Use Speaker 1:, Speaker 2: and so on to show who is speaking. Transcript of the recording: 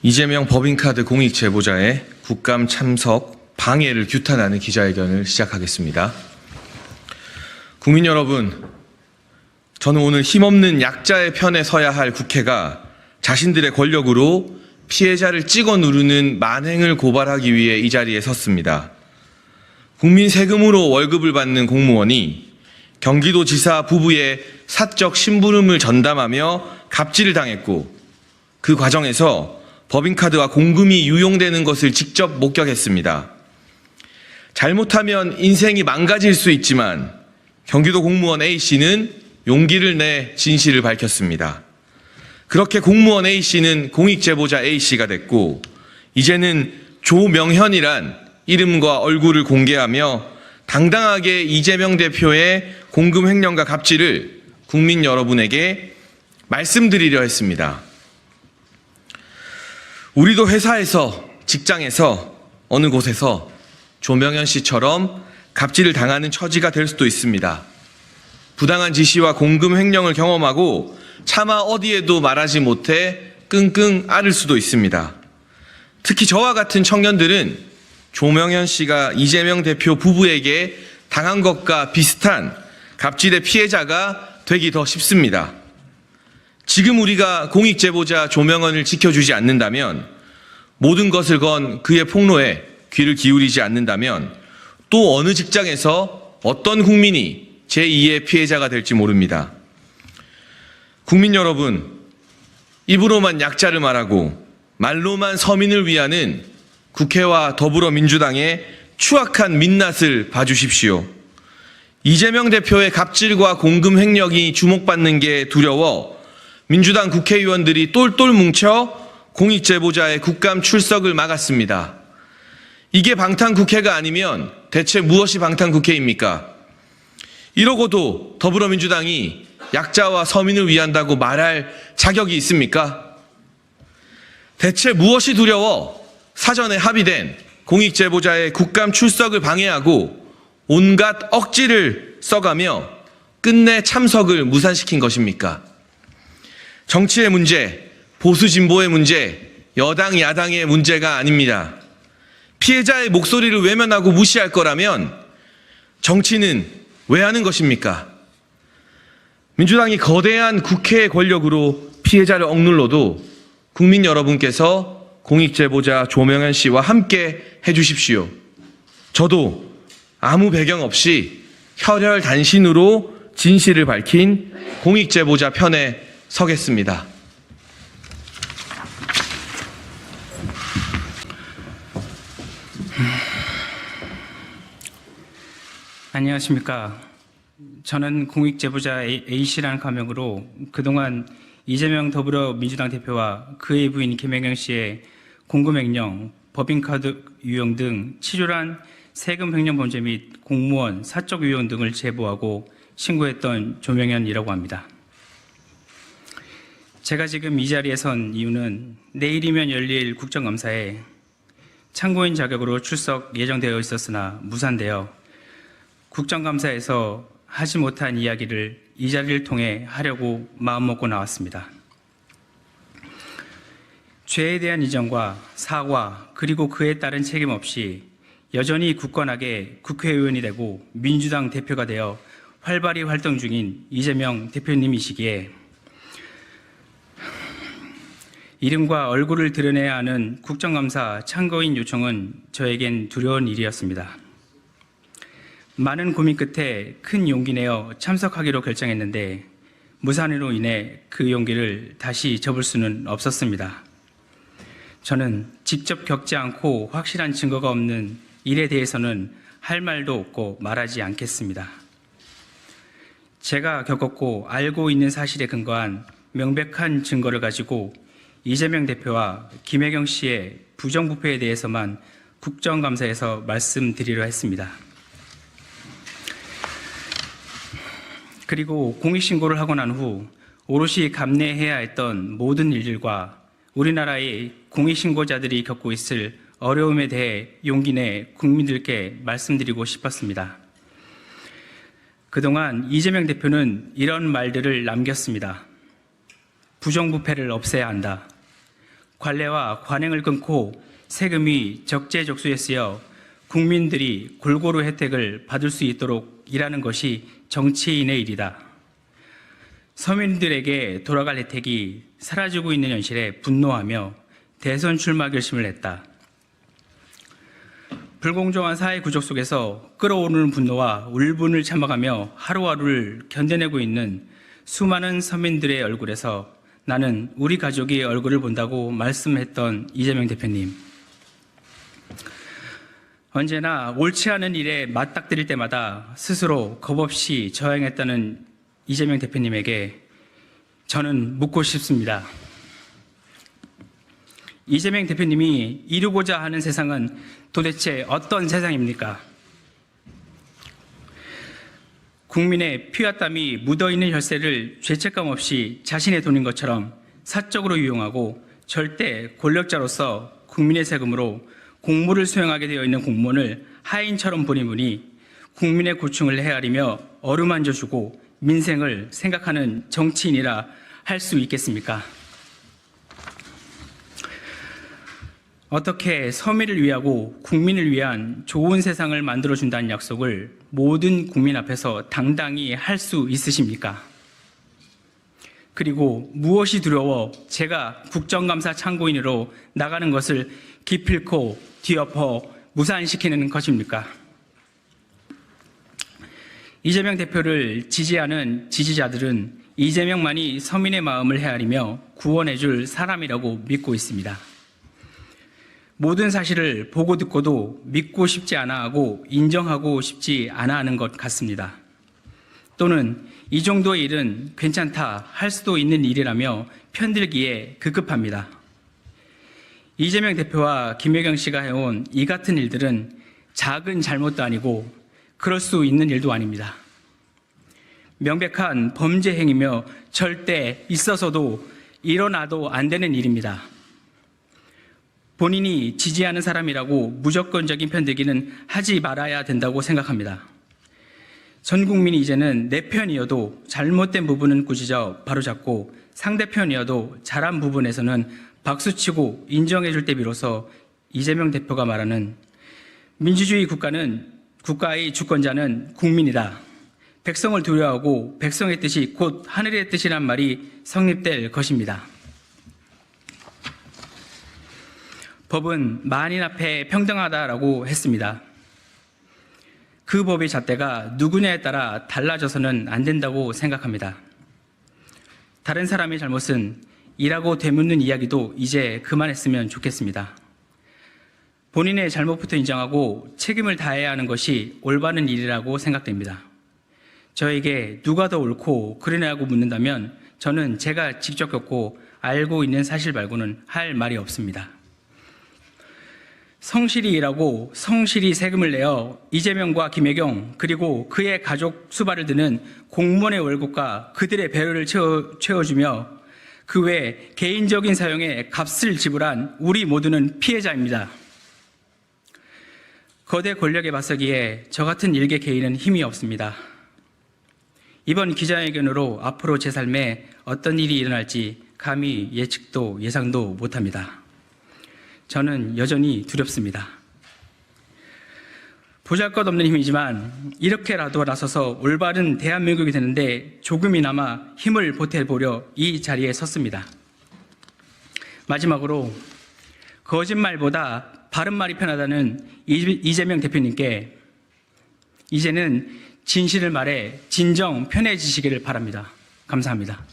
Speaker 1: 이재명 법인카드 공익 제보자의 국감 참석 방해를 규탄하는 기자회견을 시작하겠습니다. 국민 여러분, 저는 오늘 힘없는 약자의 편에 서야 할 국회가 자신들의 권력으로 피해자를 찍어 누르는 만행을 고발하기 위해 이 자리에 섰습니다. 국민 세금으로 월급을 받는 공무원이 경기도지사 부부의 사적 심부름을 전담하며 갑질을 당했고, 그 과정에서 법인카드와 공금이 유용되는 것을 직접 목격했습니다. 잘못하면 인생이 망가질 수 있지만 경기도 공무원 A씨는 용기를 내 진실을 밝혔습니다. 그렇게 공무원 A씨는 공익제보자 A씨가 됐고, 이제는 조명현이란 이름과 얼굴을 공개하며 당당하게 이재명 대표의 공금 횡령과 갑질을 국민 여러분에게 말씀드리려 했습니다. 우리도 회사에서, 직장에서, 어느 곳에서 조명현 씨처럼 갑질을 당하는 처지가 될 수도 있습니다. 부당한 지시와 공금 횡령을 경험하고 차마 어디에도 말하지 못해 끙끙 앓을 수도 있습니다. 특히 저와 같은 청년들은 조명현 씨가 이재명 대표 부부에게 당한 것과 비슷한 갑질의 피해자가 되기 더 쉽습니다. 지금 우리가 공익제보자 조명현을 지켜주지 않는다면, 모든 것을 건 그의 폭로에 귀를 기울이지 않는다면 또 어느 직장에서 어떤 국민이 제2의 피해자가 될지 모릅니다. 국민 여러분, 입으로만 약자를 말하고 말로만 서민을 위하는 국회와 더불어민주당의 추악한 민낯을 봐주십시오. 이재명 대표의 갑질과 공금 횡령이 주목받는 게 두려워 민주당 국회의원들이 똘똘 뭉쳐 공익제보자의 국감 출석을 막았습니다. 이게 방탄국회가 아니면 대체 무엇이 방탄국회입니까? 이러고도 더불어민주당이 약자와 서민을 위한다고 말할 자격이 있습니까? 대체 무엇이 두려워 사전에 합의된 공익제보자의 국감 출석을 방해하고 온갖 억지를 써가며 끝내 참석을 무산시킨 것입니까? 정치의 문제, 보수 진보의 문제, 여당 야당의 문제가 아닙니다. 피해자의 목소리를 외면하고 무시할 거라면 정치는 왜 하는 것입니까? 민주당이 거대한 국회의 권력으로 피해자를 억눌러도 국민 여러분께서 공익제보자 조명현 씨와 함께 해주십시오. 저도 아무 배경 없이 혈혈단신으로 진실을 밝힌 공익제보자 편에 서겠습니다.
Speaker 2: 안녕하십니까. 저는 공익제보자 A씨라는 가명으로 그동안 이재명 더불어민주당 대표와 그의 부인 김혜경 씨의 공금횡령, 법인카드 유용 등 치졸한 세금 횡령 범죄 및 공무원 사적 유용 등을 제보하고 신고했던 조명현이라고 합니다. 제가 지금 이 자리에 선 이유는 내일이면 열릴 국정감사에 참고인 자격으로 출석 예정되어 있었으나 무산되어 국정감사에서 하지 못한 이야기를 이 자리를 통해 하려고 마음먹고 나왔습니다. 죄에 대한 인정과 사과 그리고 그에 따른 책임 없이 여전히 굳건하게 국회의원이 되고 민주당 대표가 되어 활발히 활동 중인 이재명 대표님이시기에 이름과 얼굴을 드러내야 하는 국정감사 참고인 요청은 저에겐 두려운 일이었습니다. 많은 고민 끝에 큰 용기 내어 참석하기로 결정했는데 무산으로 인해 그 용기를 다시 접을 수는 없었습니다. 저는 직접 겪지 않고 확실한 증거가 없는 일에 대해서는 할 말도 없고 말하지 않겠습니다. 제가 겪었고 알고 있는 사실에 근거한 명백한 증거를 가지고 이재명 대표와 김혜경 씨의 부정부패에 대해서만 국정감사에서 말씀드리려 했습니다. 그리고 공익신고를 하고 난 후 오롯이 감내해야 했던 모든 일들과 우리나라의 공익신고자들이 겪고 있을 어려움에 대해 용기 내 국민들께 말씀드리고 싶었습니다. 그동안 이재명 대표는 이런 말들을 남겼습니다. 부정부패를 없애야 한다. 관례와 관행을 끊고 세금이 적재적소에 쓰여 국민들이 골고루 혜택을 받을 수 있도록 일하는 것이 정치인의 일이다. 서민들에게 돌아갈 혜택이 사라지고 있는 현실에 분노하며 대선 출마 결심을 했다. 불공정한 사회 구조 속에서 끓어오르는 분노와 울분을 참아가며 하루하루를 견뎌내고 있는 수많은 서민들의 얼굴에서 나는 우리 가족의 얼굴을 본다고 말씀했던 이재명 대표님. 언제나 옳지 않은 일에 맞닥뜨릴 때마다 스스로 겁없이 저항했다는 이재명 대표님에게 저는 묻고 싶습니다. 이재명 대표님이 이루고자 하는 세상은 도대체 어떤 세상입니까? 국민의 피와 땀이 묻어있는 혈세를 죄책감 없이 자신의 돈인 것처럼 사적으로 이용하고 절대 권력자로서 국민의 세금으로 공무를 수행하게 되어 있는 공무원을 하인처럼 보는 분이 국민의 고충을 헤아리며 어루만져주고 민생을 생각하는 정치인이라 할 수 있겠습니까? 어떻게 서민을 위하고 국민을 위한 좋은 세상을 만들어준다는 약속을 모든 국민 앞에서 당당히 할 수 있으십니까? 그리고 무엇이 두려워 제가 국정감사 참고인으로 나가는 것을 기필코 뒤엎어 무산시키는 것입니까? 이재명 대표를 지지하는 지지자들은 이재명만이 서민의 마음을 헤아리며 구원해줄 사람이라고 믿고 있습니다. 모든 사실을 보고 듣고도 믿고 싶지 않아 하고 인정하고 싶지 않아 하는 것 같습니다. 또는 이 정도의 일은 괜찮다 할 수도 있는 일이라며 편들기에 급급합니다. 이재명 대표와 김혜경 씨가 해온 이 같은 일들은 작은 잘못도 아니고 그럴 수 있는 일도 아닙니다. 명백한 범죄 행위며 절대 있어서도 일어나도 안 되는 일입니다. 본인이 지지하는 사람이라고 무조건적인 편들기는 하지 말아야 된다고 생각합니다. 전 국민이 이제는 내 편이어도 잘못된 부분은 꾸짖어 바로잡고 상대편이어도 잘한 부분에서는 박수치고 인정해줄 때 비로소 이재명 대표가 말하는 민주주의 국가의 주권자는 국민이다. 백성을 두려워하고 백성의 뜻이 곧 하늘의 뜻이란 말이 성립될 것입니다. 법은 만인 앞에 평등하다라고 했습니다. 그 법의 잣대가 누구냐에 따라 달라져서는 안 된다고 생각합니다. 다른 사람의 잘못은 이라고 되묻는 이야기도 이제 그만했으면 좋겠습니다. 본인의 잘못부터 인정하고 책임을 다해야 하는 것이 올바른 일이라고 생각됩니다. 저에게 누가 더 옳고 그러냐고 묻는다면 저는 제가 직접 겪고 알고 있는 사실 말고는 할 말이 없습니다. 성실히 일하고 성실히 세금을 내어 이재명과 김혜경 그리고 그의 가족 수발을 드는 공무원의 월급과 그들의 배려를 채워주며 그 외 개인적인 사용에 값을 지불한 우리 모두는 피해자입니다. 거대 권력에 맞서기에 저 같은 일개 개인은 힘이 없습니다. 이번 기자회견으로 앞으로 제 삶에 어떤 일이 일어날지 감히 예측도 예상도 못합니다. 저는 여전히 두렵습니다. 보잘것없는 힘이지만 이렇게라도 나서서 올바른 대한민국이 되는데 조금이나마 힘을 보태보려 이 자리에 섰습니다. 마지막으로 거짓말보다 바른 말이 편하다는 이재명 대표님께 이제는 진실을 말해 진정 편해지시기를 바랍니다. 감사합니다.